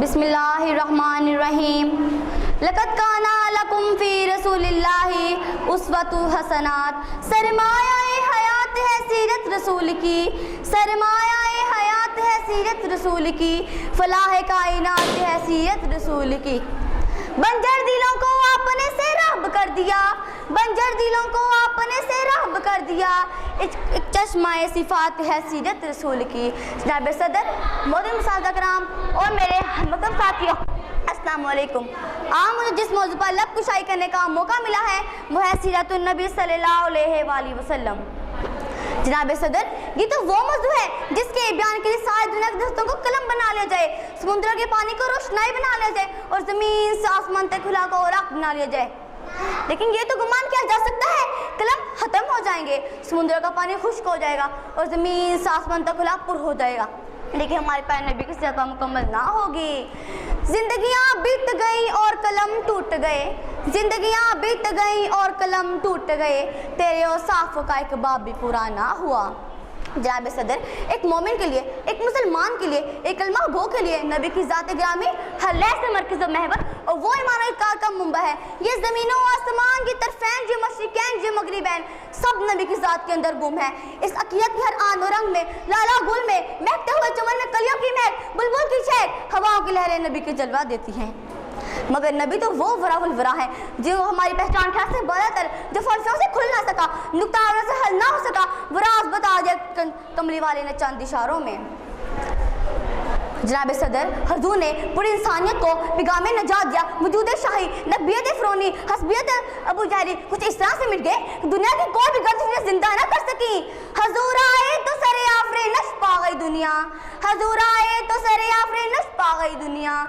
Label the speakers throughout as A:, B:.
A: بسم اللہ الرحمن الرحیم لقد کان لکم فی رسول اللہ اسوۃ حسنات. سرمایہ حیات ہے سیرت رسول کی، سرمایہ حیات ہے سیرت رسول کی، فلاح کائنات ہے سیرت رسول کی. بنجر دلوں کو آپ نے سیراب کر دیا، بنجر دلوں کو آپ نے سیراب کر دیا، ایک چشمہ صفات ہے سیرت رسول کی. جناب صدر، محترم اساتذہ کرام اور میرے ہمدرد ساتھیوں، السلام علیکم. آج مجھے جس موضوع پر لب کشائی کرنے کا موقع ملا ہے وہ ہے سیرت النبی صلی اللہ علیہ وآلہ وسلم. جناب صدر، یہ تو وہ موضوع ہے جس کے بیان کے لیے ساری دنیا کے دستوں کو قلم بنا لیا جائے، سمندر کے پانی کو روشنائی بنا لیا جائے اور زمین سے آسمان تک کھلا کو اوراق بنا لیا جائے. لیکن یہ تو گمان کیا جا سکتا ہے قلم ختم ہو جائیں گے، سمندر کا پانی خشک ہو جائے گا اور زمین سے آسمان تک کھلا پر ہو جائے گا، لیکن ہمارے پیارے نبی کی سیرت مکمل نہ ہوگی. زندگیاں بیت گئیں اور قلم ٹوٹ گئے، زندگیاں بیت گئیں اور قلم ٹوٹ گئے، تیرے اوصاف کا ایک باب بھی پورا نہ ہوا. جناب صدر، ایک مومن کے لیے، ایک مسلمان کے لیے، ایک کلمہ گو کے لیے نبی کی ذات گرامی ہر لحظے مرکز و محور اور وہ ایمان و اقرار کا منبع ہے. یہ زمین و آسمان کی طرفین، جو مشرقین جو مغربین، سب نبی کی ذات کے اندر گم ہے. اس عقیدت کی ہر آن و رنگ میں، لالا گل میں، مہکتے ہوئے چمن میں کلیوں کی مہک، بلبل کی چہک، ہواؤں کی لہریں نبی کے جلوہ دیتی ہیں. مگر نبی تو وہ ورا الورا ہے جو ہماری پہچان کے سے بڑا تر، جو فرشوں سے کھل نہ سکا، نقطہ سے حل نہ ہو سکا، وہ راز بتا دیا کملی والے نے چند اشاروں میں. جناب صدر، حضور نے پوری انسانیت کو پیغام نجات دیا. وجود شاہی، نبیت فرونی، حسبیت ابو جہلی کچھ اس طرح سے مٹ گئے کہ دنیا کی کوئی بھی گردش زندہ نہ کر سکی. حضور آئے تو سر آفرینش پا گئی دنیا، حضور آئے تو سر آفرینش پا گئی دنیا،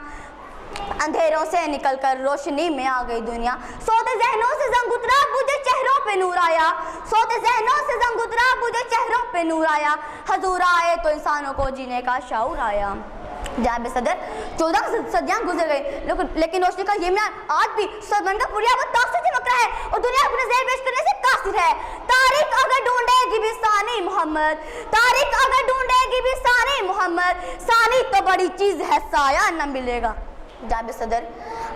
A: اندھیروں سے نکل کر روشنی میں آ گئی دنیا. سوتے ذہنوں سے زنگ اترا، بجھے چہروں پہ نور آیا، سوتے ذہنوں سے زنگ اترا، بجھے چہروں پہ نور آیا، حضور آئے تو انسانوں کو جینے کا شعور آیا. جناب صدر، 14 صدیاں گزر گئی لیکن روشنی کا یہ معیار آج بھی سربن کا پوریا وہ تاثر چمک رہا ہے اور دنیا اپنے زیر پیش کرنے سے قاصر ہے. تاریخ اگر ڈھونڈے گی بھی ثانی محمد، تاریخ اگر ڈھونڈے گی بھی ثانی محمد، ثانی تو بڑی چیز ہے سایہ نہ ملے گا. جناب صدر،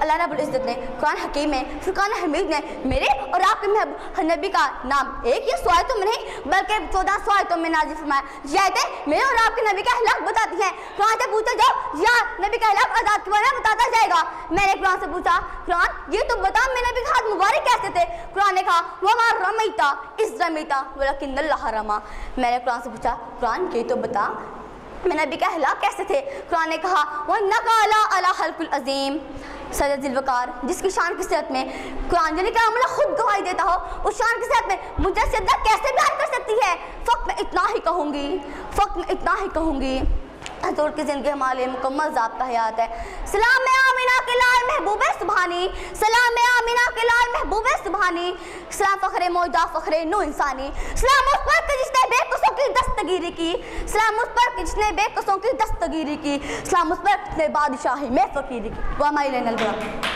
A: اللہ رب العزت نے قرآن حکیم میں، فرقان حمید نے میرے اور آپ کے محبوب نبی کا نام ایک یہ سوایتوں میں نہیں بلکہ 14 سوایتوں میں نازل فرمایا. یہ آیتیں میرے اور آپ کے نبی کا اخلاق بتاتی ہیں. قرآن سے پوچھا جاؤ یا نبی کا اخلاق آزاد کے بارے میں بتاتا جائے گا. میں نے قرآن سے پوچھا، قرآن یہ تو بتا میرے نبی کے ہاتھ مبارک کیسے تھے؟ قرآن نے کہا وما رمیتا اذ رمیتا ولکن اللہ رما. میں نے قرآن سے پوچھا، قرآن یہ تو بتا میں نبی کا اخلاق کیسے تھے؟ قرآن نے کہا وَإِنَّكَ لَعَلَىٰ خَلْقٍ عَظِيمٍ. سید ذوالفقار جس کی شان کی صحت میں قرآن یعنی کہ عملہ خود گواہی دیتا ہو، اس شان کی صحت میں مجھے سیدہ کیسے بیان کر سکتی ہے؟ فقط میں اتنا ہی کہوں گی، فقط میں اتنا ہی کہوں گی، حضور کی زندگی ہمارے مکمل ضابطہ حیات ہے. سلام آمینہ کے لال محبوب سبحانی، سلام آمینہ کے لال محبوب سبحانی، سلام فخر موجودہ فخر نو انسانی، سلام اس پر کہ جس نے بے قصوں کی دستگیری کی، سلام اس پر کہ جس نے بے قصوں کی دستگیری کی، سلام اس پر جس نے بادشاہی میں فقیری کی. وَمَا إِلَيْنَا الْبَلَاغُ.